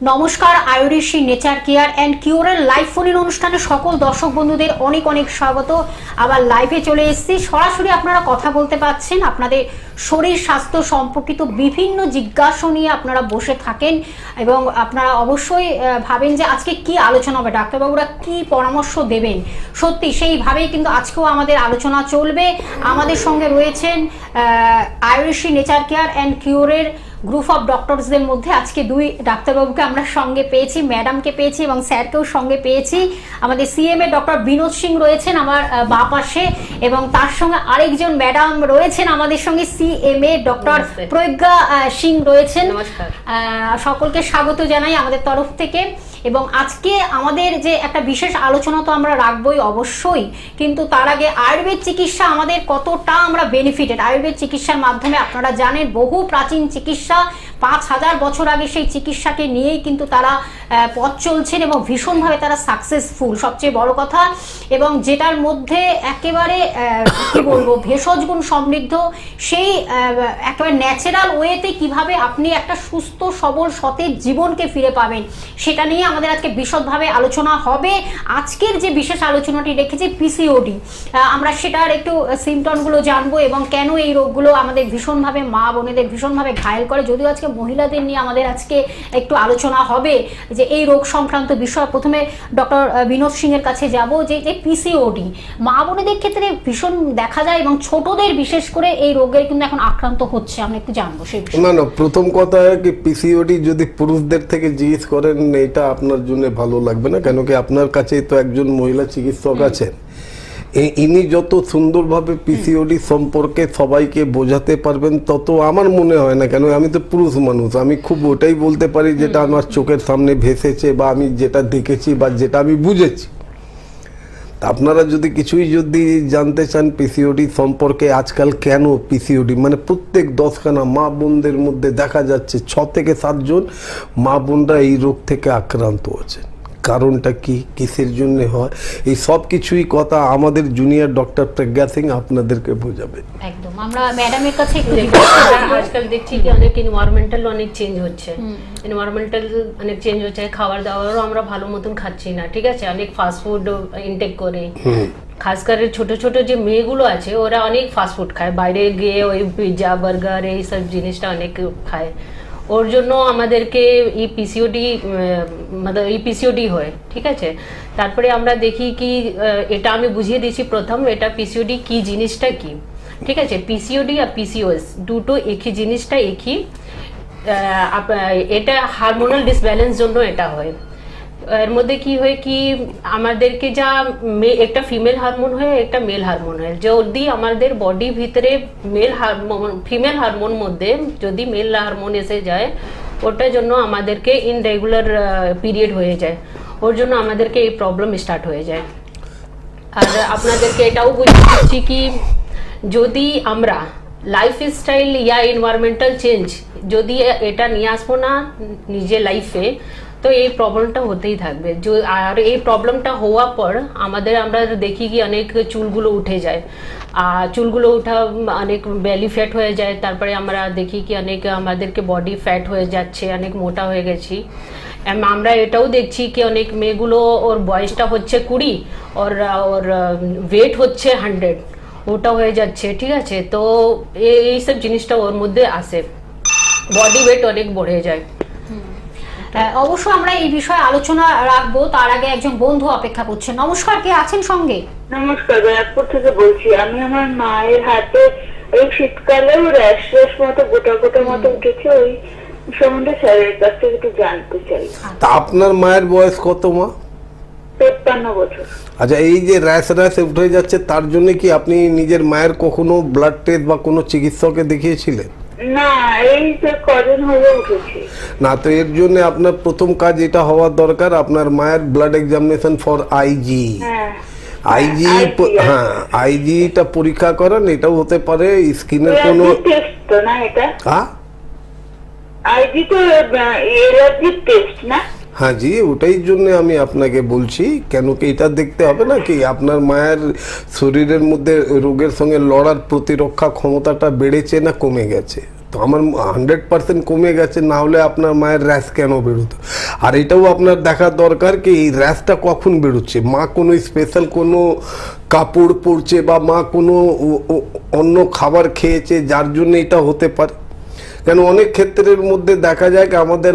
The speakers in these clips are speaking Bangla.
নমস্কার, Ayurishi nature care and কিউরের live ফোনের অনুষ্ঠানে সকল দর্শক বন্ধুদের অনেক অনেক স্বাগত। আবার লাইভে চলে এসেছি, সরাসরি আপনারা কথা বলতে পারছেন। আপনাদের শরীর স্বাস্থ্য সম্পর্কিত বিভিন্ন জিজ্ঞাসা নিয়ে আপনারা বসে থাকেন এবং আপনারা অবশ্যই ভাবেন যে আজকে কি আলোচনা হবে, ডাক্তারবাবুরা কি পরামর্শ দেবেন। সত্যি সেইভাবেই কিন্তু আজকেও আমাদের আলোচনা চলবে। আমাদের সঙ্গে রয়েছেন আয়ুরিশি নেচার কেয়ার অ্যান্ড কিউরের গ্রুপ অফ ডক্টরসদের মধ্যে আজকে দুই ডাক্তারবাবুকে আমরা সঙ্গে পেয়েছি, ম্যাডামকে পেয়েছি এবং স্যারকেও সঙ্গে পেয়েছি। আমাদের সিএমএ ডক্টর বিনোদ সিং রয়েছেন আমার বাঁ পাশে এবং তার সঙ্গে আরেকজন ম্যাডাম রয়েছেন আমাদের সঙ্গে, সিএমএ ডক্টর প্রজ্ঞা সিং রয়েছেন। সকলকে স্বাগত জানাই আমাদের তরফ থেকে। এবং আজকে আমাদের যে একটা বিশেষ আলোচনা তো আমরা রাখবই অবশ্যই, কিন্তু তার আগে আয়ুর্বেদ চিকিৎসা আমাদের কতটা আমরা বেনিফিটেড। আয়ুর্বেদ চিকিৎসার মাধ্যমে আপনারা জানেন বহু প্রাচীন চিকিৎসা, 5000 বছর আগে সেই চিকিৎসাকে নিয়েই কিন্তু তারা পথ চলছেন এবং ভীষণভাবে তারা সাকসেসফুল, সবচেয়ে বড় কথা। এবং যেটার মধ্যে একেবারে কি বলবো ভেষজ গুণ সমৃদ্ধ, সেই একেবারে ন্যাচারাল ওয়েতে কিভাবে আপনি একটা সুস্থ সবল সতেজ জীবনকে ফিরে পাবেন, সেটা নিয়ে আমাদের আজকে বিশদভাবে আলোচনা হবে। আজকের যে বিশেষ আলোচনাটি রেখেছি পিসিওডি, আমরা সেটার একটু সিমটমগুলো জানবো এবং কেন এই রোগগুলো আমাদের ভীষণভাবে মা বোনেদের ভীষণভাবে ঘায়েল করে। যদিও আজকে মহিলাদের নিয়ে আমাদের আজকে একটু আলোচনা হবে যে এই রোগ সংক্রান্ত বিষয়। প্রথমে ডক্টর বিনোদ সিং এর কাছে যাব, যে পিসিওডি মা বোনেদের ক্ষেত্রে ভীষণ দেখা যায় এবং ছোটদের বিশেষ করে এই রোগের কিন্তু এখন আক্রান্ত হচ্ছে, আমরা একটু জানবো সেই বিষয়ে। না, প্রথম কথা কি পিসিওডি যদি পুরুষদের থেকে জিজ্ঞেস করেন এটা আপনার জন্য ভালো লাগবে না, কেন কি আপনার কাছে তো একজন মহিলা চিকিৎসক আছেন। ইনি যত সুন্দরভাবে পিসিওডি সম্পর্কে সবাইকে বোঝাতে পারবেন তত আমার মনে হয় না, কেন আমি তো পুরুষ মানুষ, আমি খুব ওটাই বলতে পারি যেটা আমার চোখের সামনে ভেসেছে বা আমি যেটা দেখেছি বা যেটা আমি বুঝেছি। আপনারা যদি কিছুই যদি জানতে চান পিসিওডি সম্পর্কে, আজকাল কেন পিসিওডি মানে প্রত্যেক 10খানা মা বোনদের মধ্যে দেখা যাচ্ছে 6 থেকে 7 জন মা বোনরা এই রোগ থেকে আক্রান্ত হচ্ছে। কারণটা কি, কিসের জন্য হয়, এই সব কিছুই কথা আমাদের জুনিয়র ডক্টর প্রজ্ঞা সিং আপনাদেরকে বোঝাবে। একদম, আমরা ম্যাডামের কাছে একটু আজকাল দেখছি কি অনেক এনভায়রনমেন্টাল অনেক চেঞ্জ হচ্ছে, এনভায়রনমেন্টাল অনেক চেঞ্জ হচ্ছে, খাবার দাবারও আমরা ভালো মতন খাচ্ছি না, ঠিক আছে, অনেক ফাস্ট ফুড ইনটেক করে। খাস করে ছোট ছোট যে মেয়েগুলো আছে ওরা অনেক ফাস্ট ফুড খায়, বাইরে গিয়ে ওই পিৎজা বার্গার এই সব জিনিসটা অনেক খায়। ওর জন্য আমাদেরকে এই পিসিওডি হয়, ঠিক আছে। তারপরে আমরা দেখি কি এটা আমি বুঝিয়ে দিচ্ছি প্রথম, এটা পিসিওডি কি জিনিসটা কি, ঠিক আছে। পিসিওডি আর পিসিওএস দুটো একই জিনিসটা, একই। এটা হারমোনাল ডিসব্যালেন্স জন্য এটা হয়। এর মধ্যে কি হয় কি আমাদেরকে যা একটা ফিমেল হারমোন হয় একটা মেল হারমোন হয়, যদি আমাদের বডি ভিতরে ফিমেল হারমোন মধ্যে যদি মেল হারমোন এসে যায় ওটার জন্য আমাদেরকে ইনরেগুলার পিরিয়ড হয়ে যায়, ওর জন্য আমাদেরকে এই প্রবলেম স্টার্ট হয়ে যায়। আর আপনাদেরকে এটাও বুঝছি কি যদি আমরা লাইফস্টাইল ইয়া এনভায়রনমেন্টাল চেঞ্জ যদি এটা নিয়ে আসবো না নিজের লাইফে, তো এই প্রবলেমটা হতেই থাকবে। আর এই প্রবলেমটা হওয়ার পর আমরা দেখি কি অনেক চুলগুলো উঠে যায়, আর চুলগুলো উঠা অনেক বেলি ফ্যাট হয়ে যায়। তারপরে আমরা দেখি কি অনেক আমাদেরকে বডি ফ্যাট হয়ে যাচ্ছে, অনেক মোটা হয়ে গেছি। আমরা এটাও দেখছি কি অনেক মেয়েগুলো ওর বয়সটা হচ্ছে 20, ওর ওয়েট হচ্ছে 100, ওটা হয়ে যাচ্ছে, ঠিক আছে। তো এইসব জিনিসটা ওর মধ্যে আসে, বডি ওয়েট অনেক বেড়ে যায়। অবশ্য আমরা এই বিষয়ে আলোচনা রাখবো, তার আগে একজন বন্ধু অপেক্ষা করছে। নমস্কার, কে আছেন সঙ্গে? নমস্কার, ব্যারাকপুর থেকে বলছি। আমি আমার মায়ের হাতে এই শীতকালেও র্যাশ মতো গোটা গোটা মতো উঠেছে, ওই সম্বন্ধে স্যারের কাছ থেকে একটু জানতে চাই। তা আপনার মায়ের বয়স কত মা? 53 বছর। আচ্ছা, এই যে র্যাশ উঠে যাচ্ছে তার জন্য কি আপনি নিজের মায়ের কখনো ব্লাড টেস্ট বা কোনো চিকিৎসককে দেখিয়েছিলেন? না, এই যে কদিন হলো উঠেছে। না, তো এর জন্য আপনার প্রথম কাজ এটা হওয়ার দরকার, আপনার মায়ের ব্লাড এক্সামিনেশন ফর আইজি। আইজিটা পরীক্ষা করেন। এটাও হতে পারে স্কিনের কোনো টেস্ট তো না, এটা হ্যাঁ আইজি তো এলার্জি টেস্ট না? হ্যাঁ জি, ওটাই জন্য আমি আপনাকে বলছি, কেন কি এটা দেখতে হবে না কি আপনার মায়ের শরীরের মধ্যে রোগের সঙ্গে লড়ার প্রতিরক্ষা ক্ষমতাটা বেড়েছে না কমে গেছে। তো আমার 100% কমে গেছে, না হলে আপনার মায়ের র্যাশ কেন বেরোতো। আর এটাও আপনার দেখা দরকার কি এই র্যাশটা কখন বেরোচ্ছে, মা কোনো স্পেশাল কোনো কাপড় পরছে বা মা কোনো অন্য খাবার খেয়েছে যার জন্য এটা হতে পারে। কেন অনেক ক্ষেত্রের মধ্যে দেখা যায় কি আমাদের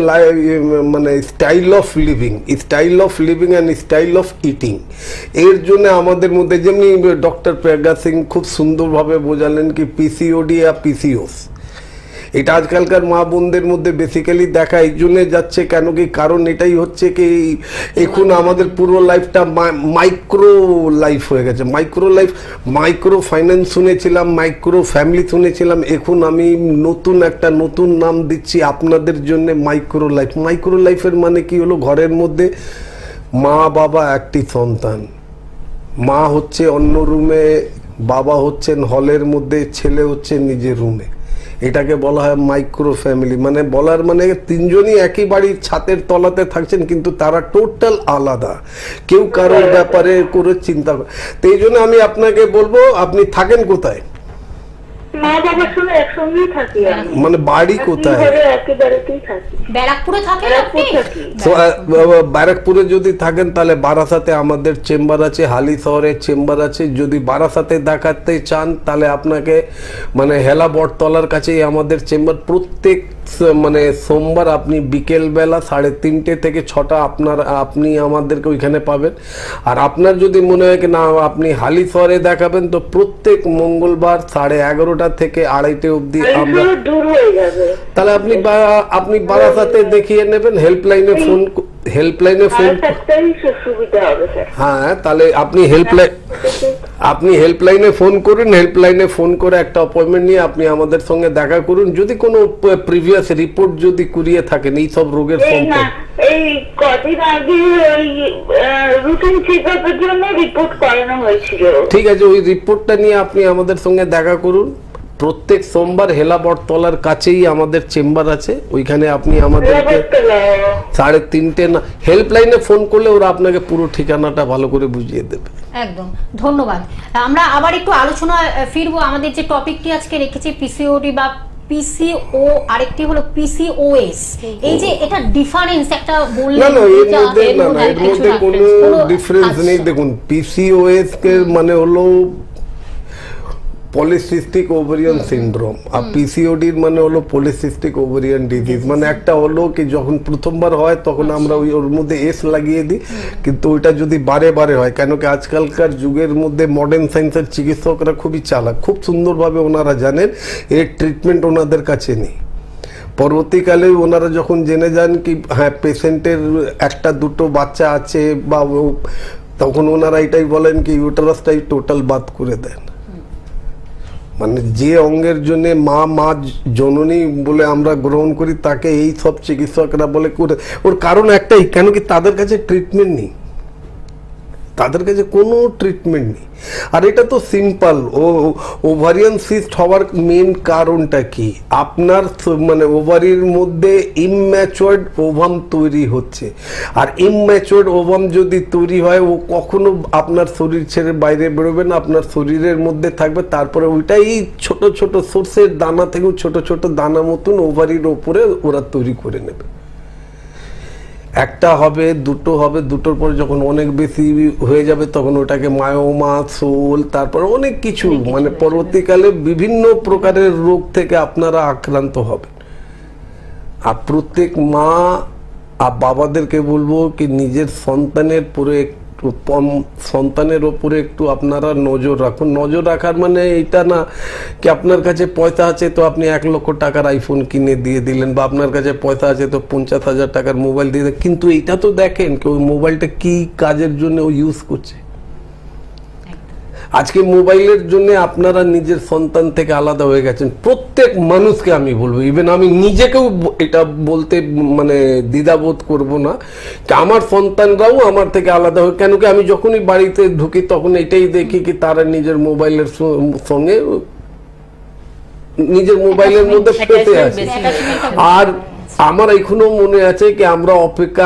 মানে style of living and style of eating, এর জন্য আমাদের মধ্যে যেমনি ডক্টর প্রজ্ঞা সিং খুব সুন্দরভাবে বোঝালেন কি পিসিওডি আর পিসিওস, এটা আজকালকার মা বোনদের মধ্যে বেসিক্যালি দেখা এই জন্য যাচ্ছে। কেন কি কারণ এটাই হচ্ছে কি এখন আমাদের পুরো লাইফটা মাইক্রো লাইফ হয়ে গেছে। মাইক্রো ফাইন্যান্স শুনেছিলাম, মাইক্রো ফ্যামিলি শুনেছিলাম, এখন আমি নতুন নাম দিচ্ছি আপনাদের জন্য মাইক্রো লাইফের মানে কি হলো, ঘরের মধ্যে মা বাবা একটি সন্তান, মা হচ্ছে অন্য রুমে, বাবা হচ্ছেন হলের মধ্যে, ছেলে হচ্ছে নিজের রুমে, এটাকে বলা হয় মাইক্রো ফ্যামিলি। মানে বলার মানে তিনজনই একই বাড়ির ছাদের তলাতে থাকছেন কিন্তু তারা টোটাল আলাদা, কেউ কারোর ব্যাপারে করে চিন্তা করে। তো এই জন্য আমি আপনাকে বলবো আপনি থাকেন কোথায়? মা বাবার সঙ্গে একসঙ্গেই থাকি আমি। মানে বাড়ি কোথায়? একই বাড়িতেই থাকি। ব্যারাকপুরে থাকেন আপনি? তো ব্যারাকপুরে যদি থাকেন তাহলে বারাসাতে আমাদের চেম্বার আছে, হালি শহরের চেম্বার আছে। যদি বারাসাতে দেখাতে চান তাহলে আপনাকে মানে হেলা বটতলার কাছেই আমাদের চেম্বার। প্রত্যেক মানে সোমবার আপনি বিকেলবেলা 3:30 থেকে 6টা আপনি আমাদেরকে ওইখানে পাবেন। আর আপনার যদি মনে হয় কি না আপনি হালি শহরে দেখাবেন তো প্রত্যেক মঙ্গলবার 11:30 থেকে 2:30 অবধি আমরা, তাহলে আপনি বারাসাতে দেখিয়ে নেবেন। হেল্পলাইনে ফোন হ্যাঁ, তাহলে আপনি হেল্পলাইনে ফোন করুন। হেল্পলাইনে ফোন করে একটা অ্যাপয়েন্টমেন্ট নিয়ে আপনি আমাদের সঙ্গে দেখা করুন। যদি কোনো প্রিভিয়াস রিপোর্ট যদি কুড়িয়ে থাকেন এই সব রোগের সম্পর্কে, এই কদিন আগে ওই রুটিন চেকআপের জন্য রিপোর্ট করানো হয়েছিল। ঠিক আছে, ওই রিপোর্টটা নিয়ে আপনি আমাদের সঙ্গে দেখা করুন। প্রত্যেক সোমবার হেলা বটতলার কাছেই আমাদের চেম্বার আছে, ওইখানে আপনি আমাদেরকে 3:30 না হেল্পলাইনে ফোন করলে ওরা আপনাকে পুরো ঠিকানাটা ভালো করে বুঝিয়ে দেবে। একদম ধন্যবাদ। আমরা আবার একটু আলোচনা ফিরবো। আমাদের যে টপিকটি আজকে রেখেছি পিসিওডি বা পিসিও, আরেকটি হলো পিসিওএস। এই যে এটা ডিফারেন্স একটা বললেন, না এর মধ্যে কোনো ডিফারেন্স নেই। দেখুন পিসিওএস কে মানে হলো পলিসিস্টিক ওভারিয়ান সিনড্রোম, আর পিসিওডির মানে হলো পলিসিস্টিক ওভারিয়ান ডিজিজ। মানে একটা হলো কি যখন প্রথমবার হয় তখন আমরা ওর মধ্যে এস লাগিয়ে দিই, কিন্তু ওইটা যদি বারে হয়, কেন কি আজকালকার যুগের মধ্যে মডার্ন সায়েন্সের চিকিৎসকরা খুবই চালাক, খুব সুন্দরভাবে ওনারা জানেন এর ট্রিটমেন্ট ওনাদের কাছে নেই। পরবর্তীকালে ওনারা যখন জেনে যান কি হ্যাঁ পেশেন্টের 1-2 বাচ্চা আছে বা তখন ওনারা এটাই বলেন কি ইউটারাসটাই টোটাল বাদ করে দেন। মানে যে অঙ্গের জন্য মা জননী বলে আমরা গ্রহণ করি তাকে এই সব চিকিৎসকরা বলে করে। ওর কারণ একটাই, কেন কি তাদের কাছে ট্রিটমেন্ট নেই, তাদের কাছে কোনো ট্রিটমেন্ট নেই। আর এটা তো সিম্পল, ওভারিয়ান সিস্ট হওয়ার মেন কারণটা কি, আপনার মানে ওভারির মধ্যে ইম্যাচুয়ার্ড ওভাম তৈরি হচ্ছে। আর ইম্যাচুয়ার্ড ওভাম যদি তৈরি হয় ও কখনো আপনার শরীর ছেড়ে বাইরে বেরোবে না, আপনার শরীরের মধ্যে থাকবে। তারপরে ওইটাই ছোট ছোট সর্ষের দানা থেকেও ছোট ছোট দানা মতন ওভারির ওপরে ওরা তৈরি করে নেবে। একটা হবে, দুটো হবে, দুটোর পরে যখন অনেক বেশি হয়ে যাবে তখন ওটাকে মায়োমা, সোল, তারপর অনেক কিছু মানে পরবর্তীকালে বিভিন্ন প্রকারের রোগ থেকে আপনারা আক্রান্ত হবেন। আর প্রত্যেক মা আর বাবাদেরকে বলবো কি নিজের সন্তানের ওপরে একটু আপনারা নজর রাখুন। নজর রাখার মানে এটা না কি আপনার কাছে পয়সা আছে তো আপনি 1 লক্ষ টাকার আইফোন কিনে দিয়ে দিলেন, বা আপনার কাছে পয়সা আছে তো 50,000 টাকার মোবাইল দিয়ে দিলেন, কিন্তু এইটা তো দেখেন কি ওই মোবাইলটা কি কাজের জন্য ও ইউজ করছে। আজকে মোবাইলের জন্য আপনারা নিজের সন্তান থেকে আলাদা হয়ে গেছেন। প্রত্যেক মানুষকে আমি বলবো, ইভেন আমি নিজেকেও এটা বলতে মানে দ্বিধাবোধ করব না, আমার সন্তানরাও আমার থেকে আলাদা হয়ে, কেন কি আমি যখনই বাড়িতে ঢুকি তখন এটাই দেখি কি তারা নিজের মোবাইলের সঙ্গে নিজের মোবাইলের মধ্যে ফেসে আছে। আমার এখনো মনে আছে কি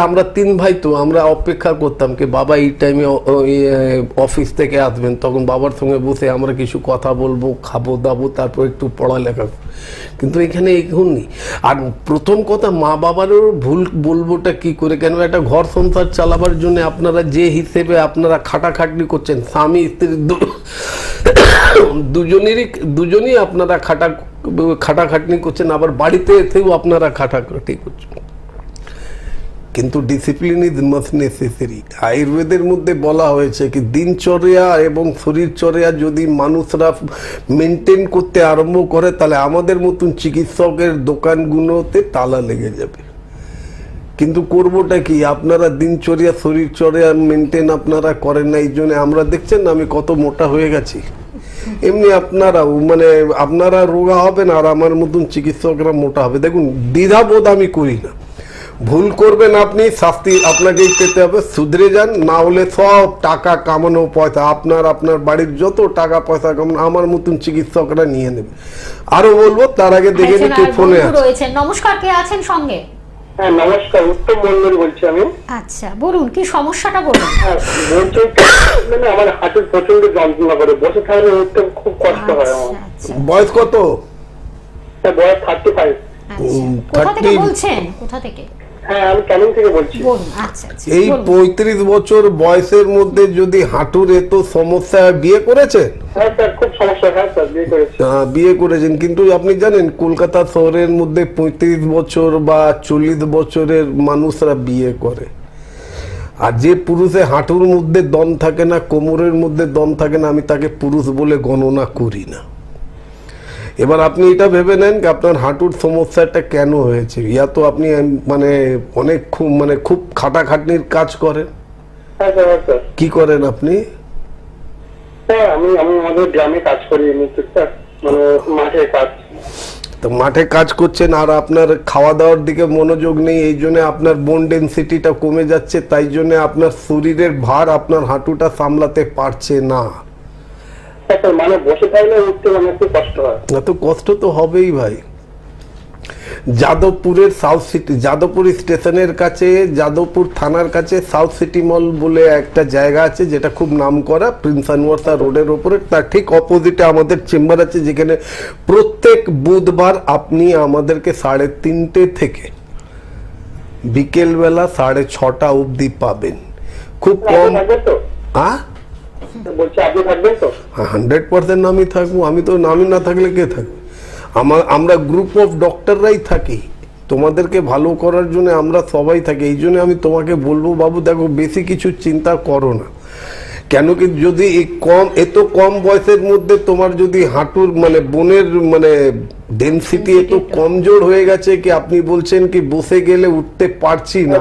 আমরা 3 ভাই, তো আমরা অপেক্ষা করতাম কি বাবা এই টাইমে অফিস থেকে আসবেন, তখন বাবার সঙ্গে বসে আমরা কিছু কথা বলবো, খাবো দাবো, তারপর একটু পড়ালেখা। কিন্তু এখানে এখন নেই। আর প্রথম কথা, মা বাবারও ভুল বলবোটা কি করে, কেন একটা ঘর সংসার চালাবার জন্য আপনারা যে হিসেবে আপনারা খাটাখাটনি করছেন, স্বামী স্ত্রী দুজনই আপনারা খাটাখাটনি করছেন, আবার বাড়িতে এসেও আপনারা খাটাখাটি করছেন। কিন্তু ডিসিপ্লিন ইজ মাস্ট নেসেসারি। আয়ুর্বেদের মধ্যে বলা হয়েছে কি দিনচর্যা এবং শরীরচর্যা যদি মানুষরা মেনটেন করতে আরম্ভ করে, তাহলে আমাদের মতন চিকিৎসকের দোকানগুলোতে তালা লেগে যাবে। কিন্তু করবোটা কি, আপনারা দিনচর্যা শরীরচর্যা মেনটেন আপনারা করেন না, এই জন্য আমরা দেখছেন না আমি কত মোটা হয়ে গেছি। এমনি আপনারাও আপনারা রোগা হবেন আর আমার মতন চিকিৎসকরা মোটা হবে। দেখুন, দ্বিধাবোধ আমি করি না। ভুল করবেন আপনি, শাস্তি আপনাকেই পেতে হবে, শুধরে যান, না হলে সব টাকা কামানো পয়সা আপনার বাড়ির যত টাকা পয়সা কামানো আমার মতন চিকিৎসকরা নিয়ে নেবে। আরো বলবো, তার আগে দেখে নিচ্ছি ফোনে রয়েছেন। নমস্কার, কে আছেন সঙ্গে? হ্যাঁ নমস্কার, উত্তম মন্ডল বলছি আমি। আচ্ছা, বলুন কি সমস্যাটা বলুন। হ্যাঁ বলছি, আমার হাঁটুর প্রচন্ড যন্ত্রণা করে, বসে থাকলে উঠতে খুব কষ্ট হয় আমার। বয়স কত? বয়স 35। কোথা থেকে বলছেন? কোথা থেকে? হ্যাঁ আমি ক্যানিং থেকে বলছি। বলুন। আচ্ছা, এই 35 বছর বয়সের মধ্যে যদি হাঁটুর এত সমস্যা, বিয়ে করেছেন? হ্যাঁ স্যার, খুব সমস্যা। হ্যাঁ স্যার, বিয়ে করেছি। বিয়ে করেছেন, কিন্তু আপনি জানেন কলকাতা শহরের মধ্যে 35 বছর বা 40 বছরের মানুষরা বিয়ে করে। আর যে পুরুষে হাঁটুর মধ্যে দম থাকে না, কোমরের মধ্যে দম থাকে না, আমি তাকে পুরুষ বলে গণনা করি না। এবার আপনি এটা ভেবে নেন যে আপনার হাঁটুর সমস্যাটা কেন হয়েছে। ইয়া তো আপনি অনেক খুব খাটাখাটনির কাজ করেন। হ্যাঁ স্যার। কি করেন আপনি? হ্যাঁ আমি আমাদের গ্রামে কাজ করি, মাঠে কাজ। তো মাঠে কাজ করছেন আর আপনার খাওয়া দাওয়ার দিকে মনোযোগ নেই, এই জন্য আপনার বোন ডেন্সিটিটা কমে যাচ্ছে, তাই জন্য আপনার শরীরের ভার আপনার হাঁটুটা সামলাতে পারছে না। বসে থাকলে উঠতে একটু কষ্ট হয়। এত কষ্ট তো হবেই ভাই। যাদবপুরের সাউথ সিটি, যাদবপুর স্টেশনের কাছে, যাদবপুর থানার কাছে সাউথ সিটি মল বলে একটা জায়গা আছে, যেটা খুব নাম করা, প্রিন্স আনোয়ার রোডের ওপরে, তার ঠিক অপোজিটে আমাদের চেম্বার আছে, যেখানে প্রত্যেক বুধবার আপনি আমাদেরকে 3:30 থেকে বিকেলবেলা 6:30 অবধি পাবেন। খুব কম। হ্যাঁ 100% আমি থাকবো। আমি তো নামি না থাকলে কে থাকবে? আমরা গ্রুপ অফ ডক্টররাই থাকি, তোমাদেরকে ভালো করার জন্য আমরা সবাই থাকি। এই জন্য আমি তোমাকে বলবো বাবু, দেখো বেশি কিছু চিন্তা করো না। কেন কি, যদি এত কম বয়সের মধ্যে তোমার যদি হাঁটুর বোনের ডেনসিটি এত কমজোর হয়ে গেছে কি আপনি বলছেন কি বসে গেলে উঠতে পারছি না,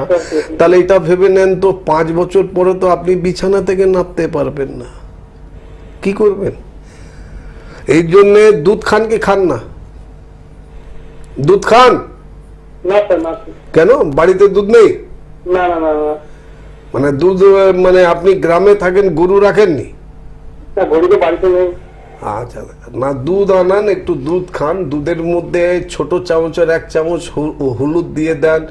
তাহলে এটা ভেবে নেন তো 5 বছর পরে তো আপনি বিছানা থেকে নামতে পারবেন না। কি করবেন? এই জন্য দুধ খান কি খান না? দুধ খান না। কেন? বাড়িতে দুধ নেই? না। দুধ আপনি গ্রামে থাকেন, গরু রাখেননি? গরু তো বাড়িতে নেই। আচ্ছা না, দুধ আনান, একটু দুধ খান। দুধের মধ্যে ছোট চামচের 1 চামচ হলুদ দিয়ে দেন,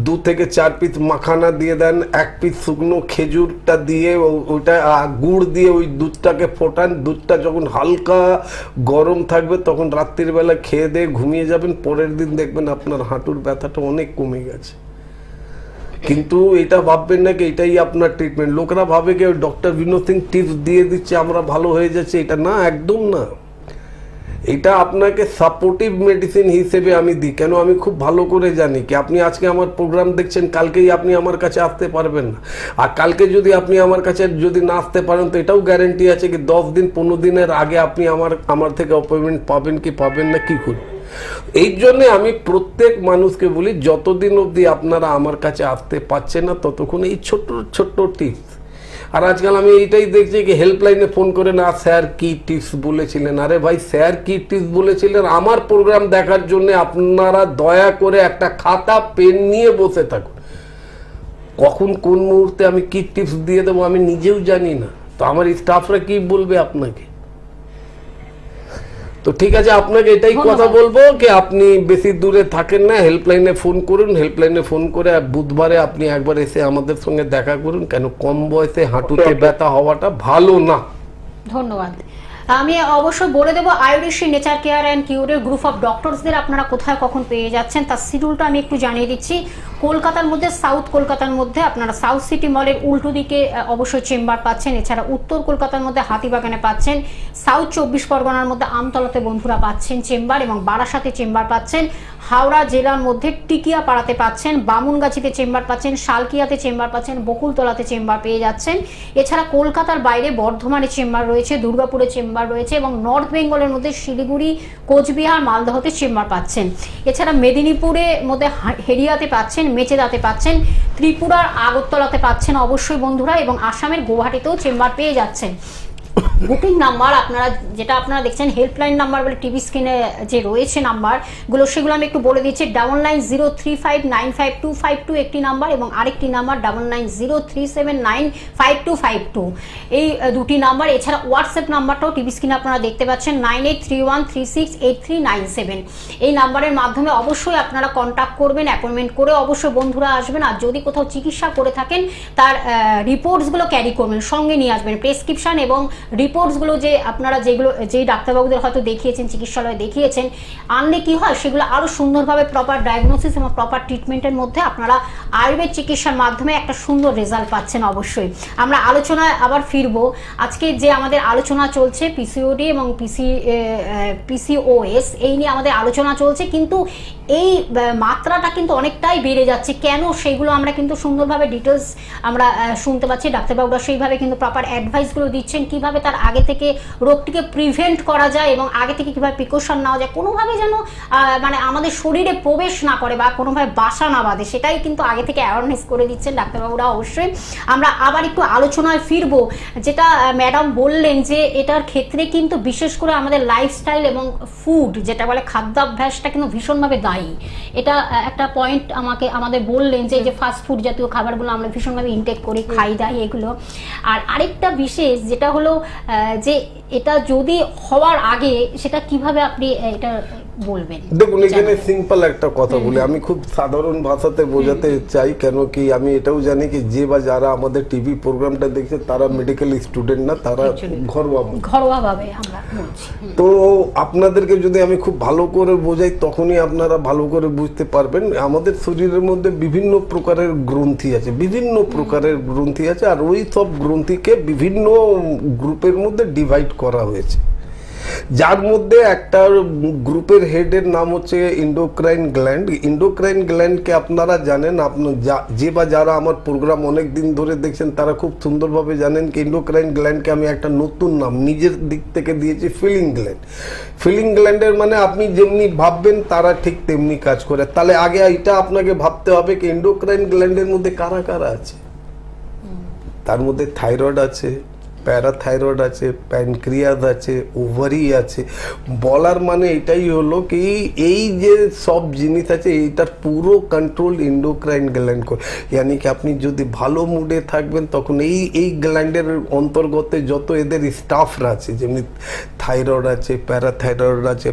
2 থেকে 4 পিস মাখানা দিয়ে দেন, 1 পিস শুকনো খেজুরটা দিয়ে ওইটা গুড় দিয়ে ওই দুধটাকে ফোটান। দুধটা যখন হালকা গরম থাকবে তখন রাত্রির বেলা খেয়ে দিয়ে ঘুমিয়ে যাবেন, পরের দিন দেখবেন আপনার হাঁটুর ব্যথাটা অনেক কমে গেছে। কিন্তু এটা ভাববেন না কি এটাই আপনার ট্রিটমেন্ট। লোকেরা ভাবে কি ডক্টর বিনোদ সিং টিপস দিয়ে দিচ্ছে আমরা ভালো হয়ে যাচ্ছে, এটা না, একদম না। এটা আপনাকে সাপোর্টিভ মেডিসিন হিসেবে আমি দিই। কেন? আমি খুব ভালো করে জানি কি আপনি আজকে আমার প্রোগ্রাম দেখছেন, কালকেই আপনি আমার কাছে আসতে পারবেন না। আর কালকে যদি আপনি আমার কাছে যদি না আসতে পারেন, তো এটাও গ্যারেন্টি আছে কি 10 দিন 15 দিনের আগে আপনি আমার থেকে অ্যাপয়েন্টমেন্ট পাবেন কি পাবেন না, কি করবেন। এই জন্য আমি প্রত্যেক মানুষকে বলি, যতদিন অবধি আপনারা আমার কাছে আসতে পারছেন না ততক্ষণ এই ছোট্ট ছোট্ট টিপস। আর আজকাল আমি এইটাই দেখছি কি হেল্পলাইনে ফোন করে না, স্যার কি টিপস বলেছিলেন। আরে ভাই, স্যার কি টিপস বলেছিলেন আমার প্রোগ্রাম দেখার জন্য আপনারা দয়া করে একটা খাতা পেন নিয়ে বসে থাকুন। কখন কোন মুহূর্তে আমি কি টিপস দিয়ে দেবো আমি নিজেও জানি না, তো আমার স্টাফরা কি বলবে আপনাকে। তো ঠিক আছে, আপনাকে এটাই কথা বলবো কি আপনি বেশি দূরে থাকেন না, হেল্পলাইনে ফোন করুন, হেল্পলাইনে ফোন করে বুধবারে আপনি একবার এসে আমাদের সঙ্গে দেখা করুন, কেন কম বয়সে হাঁটুতে ব্যথা হওয়াটা ভালো না। ধন্যবাদ। আমি অবশ্যই বলে দেবো আয়ুর্বেশী নেচার কেয়ার অ্যান্ড কিউরের গ্রুপ অফ ডক্টরসদের আপনারা কোথায় কখন পেয়ে যাচ্ছেন তার শিডিউলটা আমি একটু জানিয়ে দিচ্ছি। কলকাতার মধ্যে, সাউথ কলকাতার মধ্যে আপনারা সাউথ সিটি মলের উল্টো দিকে অবশ্যই চেম্বার পাচ্ছেন। এছাড়া উত্তর কলকাতার মধ্যে হাতিবাগানে পাচ্ছেন, সাউথ 24 পরগনার মধ্যে আমতলাতে বন্ধুরা পাচ্ছেন চেম্বার, এবং বারাসাতে চেম্বার পাচ্ছেন, হাওড়া জেলার মধ্যে টিকিয়াপাড়াতে পাচ্ছেন, বামুনগাছিতে চেম্বার পাচ্ছেন, শালকিয়াতে চেম্বার পাচ্ছেন, বকুলতলাতে চেম্বার পেয়ে যাচ্ছেন। এছাড়া কলকাতার বাইরে বর্ধমানে চেম্বার রয়েছে, দুর্গাপুরে চেম্বার রয়েছে, এবং নর্থ বেঙ্গলের মধ্যে শিলিগুড়ি, কোচবিহার, মালদহতে চেম্বার পাচ্ছেন। এছাড়া মেদিনীপুরের মধ্যে হেরিয়াতে পাচ্ছেন, মেচেদাতে পাচ্ছেন, ত্রিপুরার আগরতলাতে পাচ্ছেন অবশ্যই বন্ধুরা, এবং আসামের গুয়াহাটিতেও চেম্বার পেয়ে যাচ্ছেন। বুকিং নাম্বার আপনারা যেটা আপনারা দেখছেন হেল্পলাইন নাম্বার বলে টিভি স্ক্রিনে যে রয়েছে নাম্বারগুলো, সেগুলো আমি একটু বলে দিচ্ছি। 9903595252 একটি নাম্বার, এবং আরেকটি নাম্বার 9903795252, এই দুটি নাম্বার। এছাড়া হোয়াটসঅ্যাপ নাম্বারটাও টিভি স্ক্রিনে আপনারা দেখতে পাচ্ছেন 9831368397। এই নাম্বারের মাধ্যমে অবশ্যই আপনারা কন্ট্যাক্ট করবেন, অ্যাপয়েন্টমেন্ট করে অবশ্যই বন্ধুরা আসবেন। আর যদি কোথাও চিকিৎসা করে থাকেন তার রিপোর্টসগুলো ক্যারি করবেন, সঙ্গে নিয়ে আসবেন, প্রেসক্রিপশন এবং রিপোর্টসগুলো যে আপনারা যেই ডাক্তারবাবুদের হয়তো দেখিয়েছেন, চিকিৎসালয়ে দেখিয়েছেন, আনলে কি হয় সেগুলো আরও সুন্দরভাবে প্রপার ডায়াগনোসিস এবং প্রপার ট্রিটমেন্টের মধ্যে আপনারা আয়ুর্বেদ চিকিৎসার মাধ্যমে একটা সুন্দর রেজাল্ট পাচ্ছেন। অবশ্যই আমরা আলোচনায় আবার ফিরবো। আজকে যে আমাদের আলোচনা চলছে পিসিওডি এবং পিসিওএস, এই নিয়ে আমাদের আলোচনা চলছে, কিন্তু এই মাত্রাটা কিন্তু অনেকটাই বেড়ে যাচ্ছে। কেন সেগুলো আমরা কিন্তু সুন্দরভাবে ডিটেলস আমরা শুনতে পাচ্ছি। ডাক্তারবাবুরা সেইভাবে কিন্তু প্রপার অ্যাডভাইসগুলো দিচ্ছেন কিভাবে তার আগে থেকে রোগটিকে প্রিভেন্ট করা যায় এবং আগে থেকে কিভাবে প্রিকশন নেওয়া যায়, কোনোভাবে যেন মানে আমাদের শরীরে প্রবেশ না করে বা কোনোভাবে বাসা না বাঁধে, সেটাই কিন্তু আগে থেকে অ্যাওয়ারনেস করে দিচ্ছেন ডাক্তারবাবুরা। অবশ্যই আমরা আবার একটু আলোচনায় ফিরবো। যেটা ম্যাডাম বললেন যে এটার ক্ষেত্রে কিন্তু বিশেষ করে আমাদের লাইফস্টাইল এবং ফুড যেটা বলে খাদ্যাভ্যাসটা কিন্তু ভীষণভাবে দায়ী। এটা একটা পয়েন্ট আমাদের বললেন যে এই যে ফাস্ট ফুড জাতীয় খাবারগুলো আমরা ভীষণভাবে ইনটেক করি, খাই দাই এগুলো। আর আরেকটা বিশেষ যেটা হলো যে এটা যদি হওয়ার আগে সেটা কিভাবে আপনি এটা বলবেন। দেখুন, এখানে সিম্পল একটা কথা বলি, আমি খুব সাধারণ ভাষাতে বোঝাতে চাই, কেন কি আমি এটাও জানি কি যে বা যারা আমাদের টিভি প্রোগ্রামটা দেখছে তারা মেডিকেল স্টুডেন্ট না, তারা ঘরোয়া ভাবে আমরা বলছি। তো আপনাদেরকে যদি আমি খুব ভালো করে বোঝাই তখনই আপনারা ভালো করে বুঝতে পারবেন। আমাদের শরীরের মধ্যে বিভিন্ন প্রকারের গ্রন্থি আছে, আর ওই সব গ্রন্থিকে বিভিন্ন গ্রুপের মধ্যে ডিভাইড করা হয়েছে, যার মধ্যে একটা গ্রুপের হেডের নাম হচ্ছে ইন্ডোক্রাইন গ্ল্যান্ড। ইন্ডোক্রাইন গ্ল্যান্ডকে আপনারা জানেন, যে বা যারা আমার প্রোগ্রাম অনেক দিন ধরে দেখছেন তারা খুব সুন্দরভাবে জানেন কি ইন্ডোক্রাইন গ্ল্যান্ডকে আমি একটা নতুন নাম নিজের দিক থেকে দিয়েছি, ফিলিং গ্ল্যান্ড। ফিলিং গ্ল্যান্ডের মানে আপনি যেমনি ভাববেন তারা ঠিক তেমনি কাজ করে। তাহলে আগে এটা আপনাকে ভাবতে হবে কি ইন্ডোক্রাইন গ্ল্যান্ডের মধ্যে কারা কারা আছে। তার মধ্যে থাইরয়েড আছে, প্যারাথাইরয়েড আছে, প্যানক্রিয়াস আছে, ওভারি আছে। বলার মানে এটাই হলো কি এই যে সব জিনিস আছে এইটার পুরো কন্ট্রোল ইন্ডোক্রাইন গ্ল্যান্ড করে। ইয়ানি কি আপনি যদি ভালো মুডে থাকবেন তখন এই গ্ল্যান্ডের অন্তর্গত যত এদের স্টাফরা আছে, যেমনি থাইরয়েড আছে, প্যারাথাইরয়েড আছে,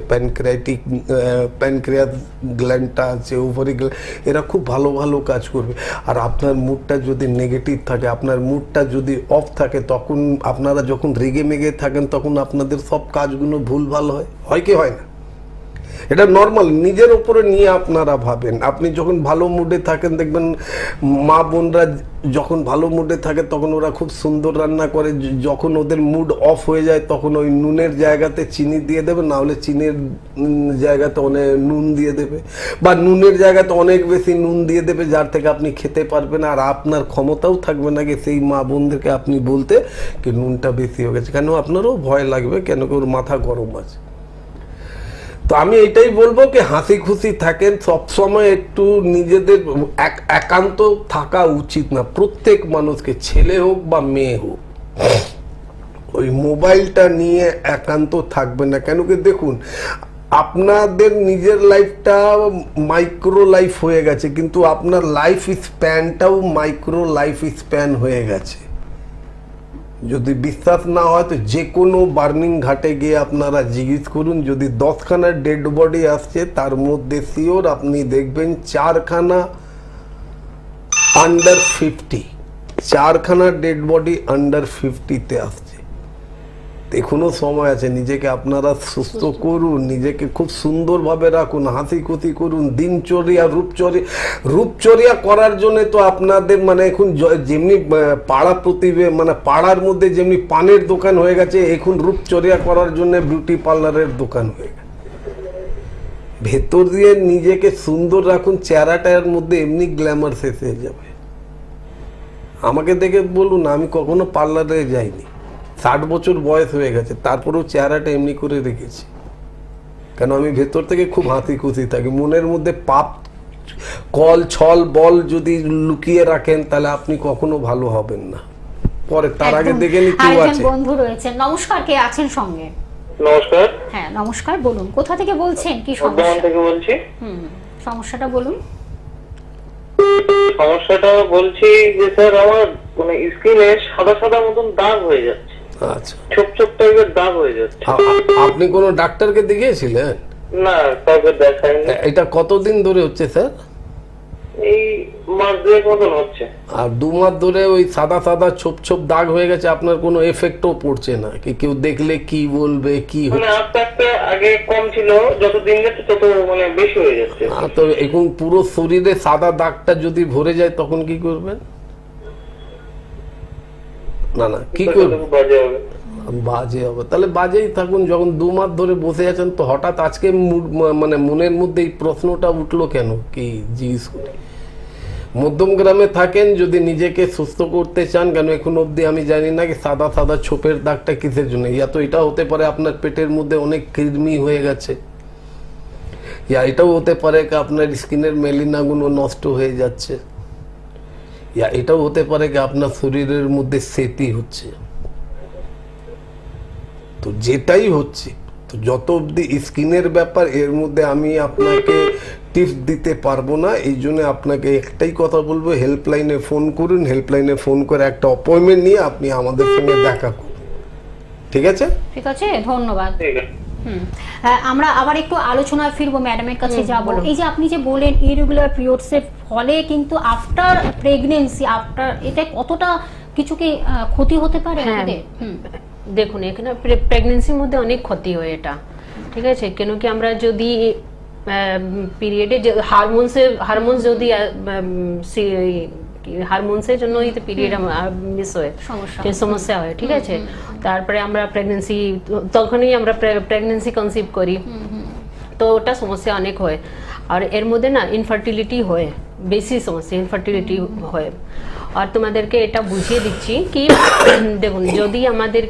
প্যানক্রিয়াস গ্ল্যান্ডটা আছে, ওভারি গ্ল্যান্ড, এরা খুব ভালো ভালো কাজ করবে। আর আপনার মুডটা যদি নেগেটিভ থাকে, আপনার মুডটা যদি অফ থাকে, তখন আপনারা যখন রেগে মেগে থাকেন তখন আপনাদের সব কাজগুলো ভুলভাল হয় কি হয় না? এটা নর্মাল, নিজের উপরে নিয়ে আপনারা ভাবেন। আপনি যখন ভালো মুডে থাকেন দেখবেন মা বোনরা যখন ভালো মুডে থাকে তখন ওরা খুব সুন্দর রান্না করে। যখন ওদের মুড অফ হয়ে যায় তখন ওই নুনের জায়গাতে চিনি দিয়ে দেবে, না হলে চিনির জায়গাতে অনেক নুন দিয়ে দেবে, বা নুনের জায়গাতে অনেক বেশি নুন দিয়ে দেবে, যার থেকে আপনি খেতে পারবেন আর আপনার ক্ষমতাও থাকবে না কি সেই মা বোনদেরকে আপনি বলতে কি নুনটা বেশি হয়ে গেছে। কেন আপনারও ভয় লাগবে, কেন কি ওর মাথা গরম আছে। তো আমি এটাই বলবো কি হাসি খুশি থাকেন সবসময়, একটু নিজেদের একান্ত থাকা উচিত না প্রত্যেক মানুষকে, ছেলে হোক বা মেয়ে হোক। ওই মোবাইলটা নিয়ে একান্ত থাকবে না, কেন কি দেখুন আপনাদের নিজের লাইফটা মাইক্রো লাইফ হয়ে গেছে, কিন্তু আপনার লাইফ স্প্যানটাও মাইক্রো লাইফ স্প্যান হয়ে গেছে। যদি বিশ্বাস না হয় তো যে কোনো বার্নিং ঘাটে গিয়ে আপনারা জিজ্ঞেস করুন, যদি 10খানা ডেড বডি আসছে তার মধ্যে শিওর আপনি দেখবেন 4খানা আন্ডার 50, 4খানা ডেড বডি আন্ডার 50-তে আসছে। এখনো সময় আছে, নিজেকে আপনারা সুস্থ করুন, নিজেকে খুব সুন্দরভাবে রাখুন, হাসি খুশি করুন, দিনচর্যা রূপচর্যা করার জন্য তো আপনাদের মানে এখন যেমনি পাড়া মানে পাড়ার মধ্যে যেমনি পানের দোকান হয়ে গেছে, এখন রূপচর্যা করার জন্য বিউটি পার্লারের দোকান হয়ে গেছে। ভেতর দিয়ে নিজেকে সুন্দর রাখুন, চেহারাটার মধ্যে এমনি গ্ল্যামার শেষ হয়ে যাবে। আমাকে দেখে বলুন, আমি কখনো পার্লারে যাইনি, 60 বছর বয়স হয়ে গেছে, তারপরেও চেহারাটা এমনি করে রেখেছি, কেন আমি ভেতর থেকে খুব হাসি খুশি থাকি। মনের মধ্যে পাপ ছল বল যদি লুকিয়ে রাখেন তাহলে আপনি কখনো ভালো হবেন না। পরে তার আগে দেখে নি কেউ আছে। বন্ধু রয়েছেন, নমস্কার, কে আছেন সঙ্গে? নমস্কার। হ্যাঁ নমস্কার, বলুন কোথা থেকে বলছেন, কি বর্ধমান সমস্যা? থেকে বলছি। সমস্যাটা বলুন। সমস্যাটা বলছি যে স্যার, আমার মানে স্কিনে সাদা সাদা মতন দাগ হয়ে যাচ্ছে, আচ্ছা, ছোপ ছোপ টাইপের দাগ হয়ে যাচ্ছে। আপনি কোনো ডাক্তারকে দেখিয়েছিলেন? না, কাউকে দেখাইনি। এটা কতদিন ধরে হচ্ছে স্যার? এই মাস 2 মতন হচ্ছে। আর 2 মাস ধরে ওই সাদা সাদা ছোপ ছোপ দাগ হয়ে গেছে, আপনার কোনো এফেক্টও পড়ছে না? কি কেউ দেখলে কি বলবে কি মানে আস্তে আস্তে আগে কম ছিল, যত দিন যাচ্ছে তত মানে বেশি হয়ে যাচ্ছে। তো এখন পুরো শরীরে সাদা দাগটা যদি ভরে যায় তখন কি করবেন? না কি করবেন? বাজে হবে। বাজে হবে, তাহলে বাজেই থাকুন। যখন 2 মাস ধরে বসে আছেন তো হঠাৎ আজকে মানে মনের মধ্যে এই প্রশ্নটা উঠলো কেন, কি জিজ্ঞেস করি। মধ্যম গ্রামে থাকেন, যদি নিজেকে সুস্থ করতে চান, কেন এখন অবধি আমি জানি না কি সাদা সাদা ছোপের দাগটা কিসের জন্য। ইয়া তো এটা হতে পারে আপনার পেটের মধ্যে অনেক কৃমি হয়ে গেছে, ইয়া এটাও হতে পারে কি আপনার স্কিনের মেলিনাগুলো নষ্ট হয়ে যাচ্ছে, ইয়া এটাও হতে পারে কি আপনার শরীরের মধ্যে সেতি হচ্ছে। তো যেটাই হচ্ছে, তো যত অবধি স্কিনের ব্যাপার, এর মধ্যে আমি আপনাকে টিপস দিতে পারবো না। এই জন্য আপনাকে একটাই কথা বলবো, হেল্পলাইনে ফোন করুন, হেল্পলাইনে ফোন করে একটা অ্যাপয়েন্টমেন্ট নিয়ে আপনি আমাদের সঙ্গে দেখা করুন, ঠিক আছে? ঠিক আছে, ধন্যবাদ। ঠিক আছে। আমরা আবার একটু আলোচনায় ফিরবো, ম্যাডামের কাছে যাব। এই যে আপনি যে বলেন ইরেগুলার পিরিয়ডসের ফলে কিন্তু আফটার প্রেগন্যান্সি, এটা কতটা কিছু কি ক্ষতি হতে পারে আমাদের? দেখুন, এখানে প্রেগনেন্সির মধ্যে অনেক ক্ষতি হয় এটা, ঠিক আছে? কেন কি আমরা যদি পিরিয়ডে হারমোনস যদি হারমোনসের জন্য পিরিয়ড মিস হয়, সমস্যা হয়, ঠিক আছে? তারপরে আমরা তখনই আমরা প্রেগনেন্সি কনসিভ করি, তো ওটা সমস্যা অনেক হয়। আর এর মধ্যে না ইনফার্টিলিটি হয়, বেশি সমস্যা ইনফার্টিলিটি হয়। আর তোমাদেরকে এটা বুঝিয়ে দিচ্ছি কি, দেখুন, যদি আমাদের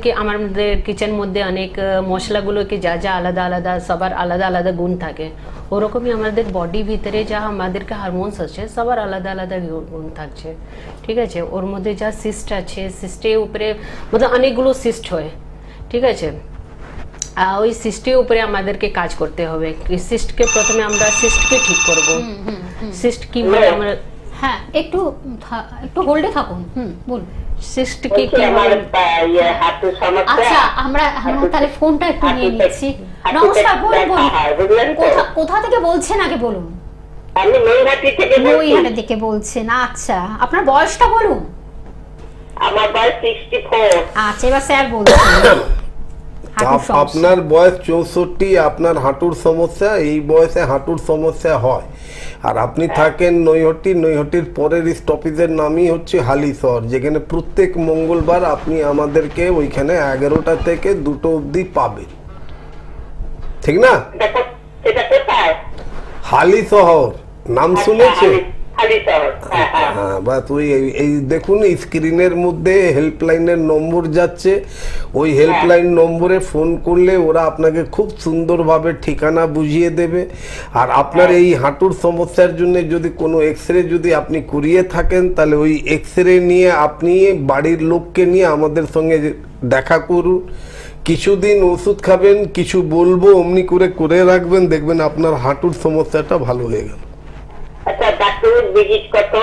কিচেন মধ্যে অনেক মশলাগুলোকে যা যা আলাদা আলাদা, সবার আলাদা আলাদা গুণ থাকে, ওরকমই আমাদের বডি ভিতরে যা আমাদেরকে হারমোনস আছে সবার আলাদা আলাদা গুণ থাকছে, ঠিক আছে? ওর মধ্যে যা সিস্ট আছে, সিস্টের উপরে মতলব অনেকগুলো সিস্ট হয়, ঠিক আছে? ওই সিস্টের উপরে আমাদেরকে কাজ করতে হবে। সিস্টকে প্রথমে আমরা সিস্টকে ঠিক করব। সিস্ট কি মানে আমরা, হ্যাঁ একটু হোল্ডে থাকুন, বলুন। সিস্টকে কি মানে, আচ্ছা আমরা তাহলে ফোনটা একটু নিয়ে নিচ্ছি। নমস্কার, বলুন। কোথা থেকে বলছেন আগে বলুন। আমি নৈহাটি থেকে বলছি। নৈহাটি থেকে বলছেন, আচ্ছা আপনার বয়সটা বলুন। আমার বয়স 64। আচ্ছা এবার স্যার বলুন। আপনার বয়স 64, আপনার হাঁটুর সমস্যা, এই বয়সে হাঁটুর সমস্যা হয়। আর আপনি থাকেন নৈহাটির পরের স্টপেজের নামই হচ্ছে হালিশহর, যেখানে প্রত্যেক মঙ্গলবার আপনি আমাদেরকে ওইখানে 11টা থেকে 2টো অবধি পাবেন, ঠিক না? এটা কোথায়? হালিশহর নাম শুনেছে? হ্যাঁ, বাস ওই এই দেখুন স্ক্রিনের মধ্যে হেল্পলাইনের নম্বর যাচ্ছে, ওই হেল্পলাইন নম্বরে ফোন করলে ওরা আপনাকে খুব সুন্দরভাবে ঠিকানা বুঝিয়ে দেবে। আর আপনার এই হাঁটুর সমস্যার জন্য যদি কোনো এক্সরে যদি আপনি করিয়ে থাকেন, তাহলে ওই এক্সরে নিয়ে আপনি বাড়ির লোককে নিয়ে আমাদের সঙ্গে দেখা করুন, কিছুদিন ওষুধ খাবেন, কিছু বলবো অমনি করে রাখবেন, দেখবেন আপনার হাঁটুর সমস্যাটা ভালো হয়ে গেল। আচ্ছা, ডাক্তারের ভিজিট কত?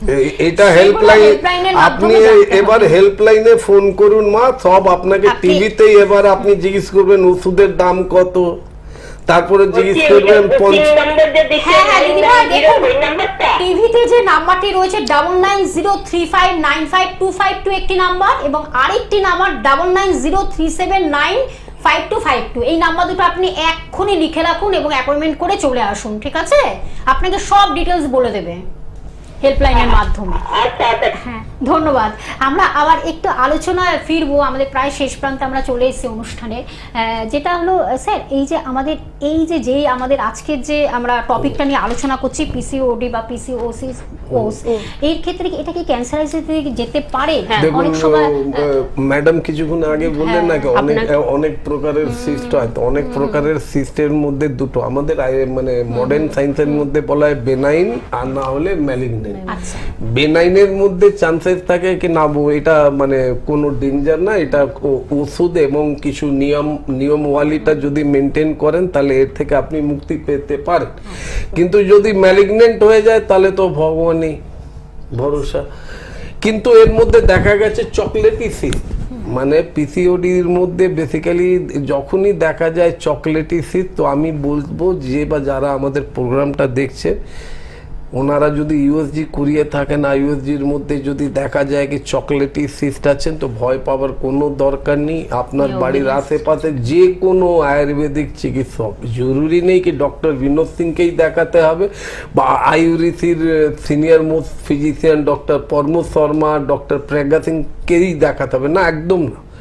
এটা সেগুলো হেল্পলাইন, হেল্পলাইনের মাধ্যমে আপনি জানতে এবার হবে। হেল্পলাইনে ফোন করুন মা, সব আপনাকে আপনি- টিভিতেই এবার আপনি জিজ্ঞেস করবেন ওষুধের দাম কত, তারপরে জিজ্ঞেস করবেন নম্বর যে দিচ্ছে হ্যাঁ হ্যাঁ দিদিভাই দেখুন, ওই নাম্বারটা টিভিতে যে নাম্বারটি রয়েছে 9903595252 একটি নাম্বার, এবং আরেকটি নাম্বার 9903795252। এই নাম্বার দুটো আপনি এক্ষুনি লিখে রাখুন এবং অ্যাপয়েন্টমেন্ট করে চলে আসুন, ঠিক আছে? আপনাকে সব ডিটেলস বলে দেবে হেল্পলাইনের মাধ্যমে। আচ্ছা আচ্ছা হ্যাঁ ধন্যবাদ। আমরা আবার একটু আলোচনায় ফিরবো, আমাদের প্রায় শেষ প্রান্তে আমরা চলে এসেছি অনুষ্ঠানে। যেটা হলো স্যার, এই যে আমাদের আমাদের আজকের যে আমরা টপিকটা নিয়ে আলোচনা করছি, পিসিওডি বা পিসিওসিস, এর ক্ষেত্রে কি এটা কি ক্যান্সারাইজের দিকে যেতে পারে? দেখুন অনেক সময় ম্যাডাম কিছুক্ষণ আগে বললেন নাকি অনেক আপনাকে- অনেক প্রকারের সিস্ট হয়, তো অনেক প্রকারের সিস্টের মধ্যে দুটো আমাদের মানে মডার্ন সায়েন্সের মধ্যে বলা হয় বেনাইন আর না হলে ম্যালিগনেন্ট। আচ্ছা বেনাইনের মধ্যে চান্সেস থাকে কি না এটা মানে কোনো ডেঞ্জার না, এটা ওষুধ এবং কিছু নিয়মওয়ালিটা যদি মেনটেন করেন তাহলে এর থেকে আপনি মুক্তি পেতে পারেন। কিন্তু যদি ম্যালিগনেন্ট হয়ে যায় তাহলে তো ভগবানই ভরসা। কিন্তু এর মধ্যে দেখা গেছে চকলেটি সিস্ট, মানে পিসিওডির মধ্যে বেসিক্যালি যখনই দেখা যায় চকলেটি সিস্ট, তো আমি বলবো যে বা যারা আমাদের প্রোগ্রামটা দেখছে ওনারা যদি ইউএসজি করিয়ে থাকেন, ইউএসজির মধ্যে যদি দেখা যায় কি চকলেটি সিস্ট আছেন, তো ভয় পাওয়ার কোনো দরকার নেই। আপনার বাড়ির আশেপাশে যে কোনো আয়ুর্বেদিক চিকিৎসক, জরুরি নেই কি ডক্টর বিনোদ সিংকেই দেখাতে হবে বা আইউরিসির senior most physician doctor Pramod Sharma, doctor Pragya সিংকেই দেখাতে হবে না, একদম না।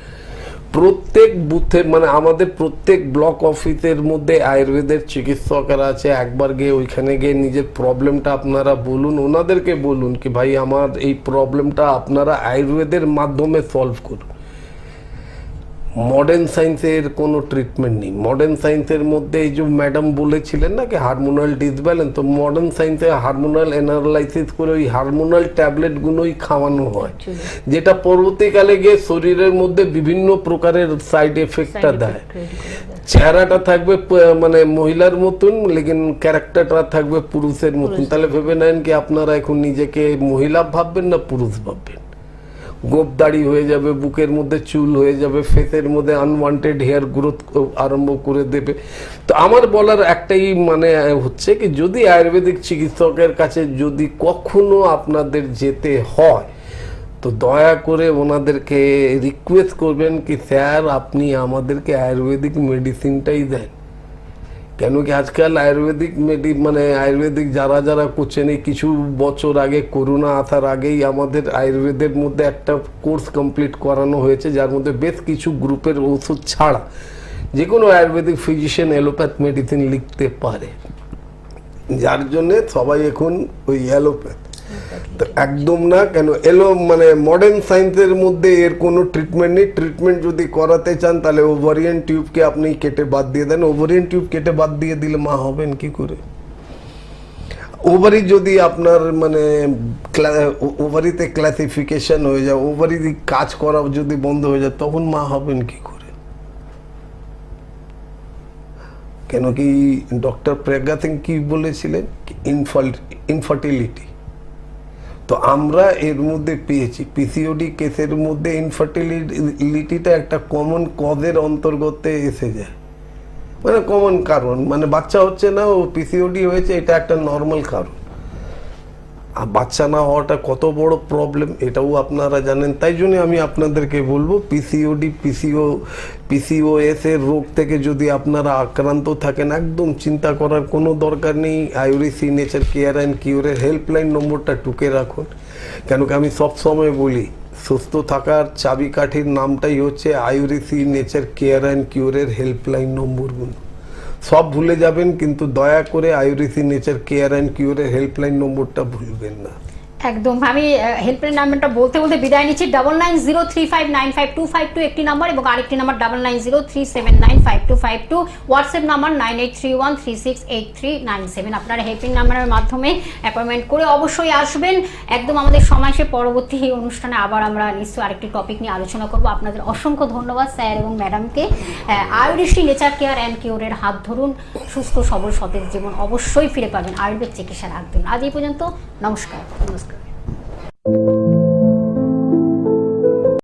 প্রত্যেক বুথে মানে আমাদের প্রত্যেক ব্লক অফিসের মধ্যে আয়ুর্বেদের চিকিৎসকেরা আছে। একবার গিয়ে ওইখানে গিয়ে নিজের প্রবলেমটা আপনারা বলুন, ওনাদেরকে বলুন কি ভাই আমার এই প্রবলেমটা আপনারা আয়ুর্বেদের মাধ্যমে সলভ করুন। মডার্ন সায়েন্সের কোনো ট্রিটমেন্ট নেই। মডার্ন সায়েন্সের মধ্যে এই যে ম্যাডাম বলেছিলেন না কি হারমোনাল ডিসব্যালেন্স, তো মডার্ন সায়েন্সে হারমোনাল অ্যানালাইসিস করে ওই হারমোনাল ট্যাবলেটগুলোই খাওয়ানো হয়, যেটা পরবর্তীকালে গিয়ে শরীরের মধ্যে বিভিন্ন প্রকারের সাইড এফেক্টটা দেয়। চেহারাটা থাকবে মানে মহিলার মতন, লেকিন ক্যারেক্টারটা থাকবে পুরুষের মতন। তাহলে ভেবে নেন কি আপনারা এখন নিজেকে মহিলা ভাববেন না পুরুষ ভাববেন। গোপদাড়ি হয়ে যাবে, বুকের মধ্যে চুল হয়ে যাবে, ফেসের মধ্যে আনওয়ান্টেড হেয়ার গ্রোথ আরম্ভ করে দেবে। তো আমার বলার একটাই মানে হচ্ছে কি যদি আয়ুর্বেদিক চিকিৎসকের কাছে যদি কখনো আপনাদের যেতে হয় তো দয়া করে ওনাদেরকে রিকোয়েস্ট করবেন কি স্যার আপনি আমাদেরকে আয়ুর্বেদিক মেডিসিনটাই দেন। কেন কি আজকাল আয়ুর্বেদিক মানে আয়ুর্বেদিক যারা যারা করছেন, এই কিছু বছর আগে করোনা আসার আগেই আমাদের আয়ুর্বেদের মধ্যে একটা কোর্স কমপ্লিট করানো হয়েছে, যার মধ্যে বেশ কিছু গ্রুপের ওষুধ ছাড়া যে কোনো আয়ুর্বেদিক ফিজিশিয়ান অ্যালোপ্যাথ মেডিসিন লিখতে পারে, যার জন্যে সবাই এখন ওই অ্যালোপ্যাথ। তো একদম না, কেন মানে মডার্ন সায়েন্সের মধ্যে এর কোনো ট্রিটমেন্ট নেই। ট্রিটমেন্ট যদি করাতে চান তাহলে ওভারিয়ান টিউবকে আপনি কেটে বাদ দিয়ে দেন। ওভারিয়ান টিউব কেটে বাদ দিয়ে দিলে মা হবেন কি করে? ওভারি যদি আপনার মানে ওভারিতে ক্লাসিফিকেশন হয়ে যায়, ওভারি কাজ করা যদি বন্ধ হয়ে যায়, তখন মা হবেন কি করে? কেন কি ডক্টর প্রজ্ঞা সিং কি বলেছিলেন, ইনফার্টিলিটি। তো আমরা এর মধ্যে পেয়েছি পিসিওডি কেসের মধ্যে ইনফার্টিলিটিটা একটা কমন কজের অন্তর্গত এসে যায়, মানে কমন কারণ, মানে বাচ্চা হচ্ছে না ও পিসিওডি হয়েছে, এটা একটা নর্মাল কারণ। আর বাচ্চা না হওয়াটা কত বড় প্রবলেম এটাও আপনারা জানেন। তাই জন্য আমি আপনাদেরকে বলবো পিসিওডি পিসিওএস এর রোগ থেকে যদি আপনারা আক্রান্ত থাকেন একদম চিন্তা করার কোনো দরকার নেই। আয়ুরিসি নেচার কেয়ার অ্যান্ড কিউরের হেল্পলাইন নম্বরটা টুকে রাখুন। কেন কি আমি সবসময় বলি সুস্থ থাকার চাবিকাঠির নামটাই হচ্ছে আয়ুরিসি নেচার কেয়ার অ্যান্ড কিউরের হেল্পলাইন নম্বরগুলো। সব ভুলে যাবেন কিন্তু দয়া করে আয়ুরিসি নেচার কেয়ার অ্যান্ড কিউরের হেল্পলাইন নম্বরটা ভুলবেন না। একদম। আমি হেল্পলাইন নাম্বারটা বলতে বলতে বিদায় নিচ্ছি। 9903595252 একটি নাম্বার এবং আরেকটি নাম্বার 9903795252, হোয়াটসঅ্যাপ নাম্বার 9831368397। আপনারা হেল্পলাইন নাম্বারের মাধ্যমে অ্যাপয়েন্টমেন্ট করে অবশ্যই আসবেন। একদম আমাদের সময় শেষ, পরবর্তী অনুষ্ঠানে আবার আমরা নিশ্চয়ই আরেকটি টপিক নিয়ে আলোচনা করব। আপনাদের অসংখ্য ধন্যবাদ স্যার এবং ম্যাডামকে। আয়ুরিসি নেচার কেয়ার অ্যান্ড কিউরের হাত ধরুন, সুস্থ সবল সতেজ জীবন অবশ্যই ফিরে পাবেন। আয়ুর্বেদ চিকিৎসার হাত ধরুন। আজ এই পর্যন্ত, নমস্কার। নমস্কার।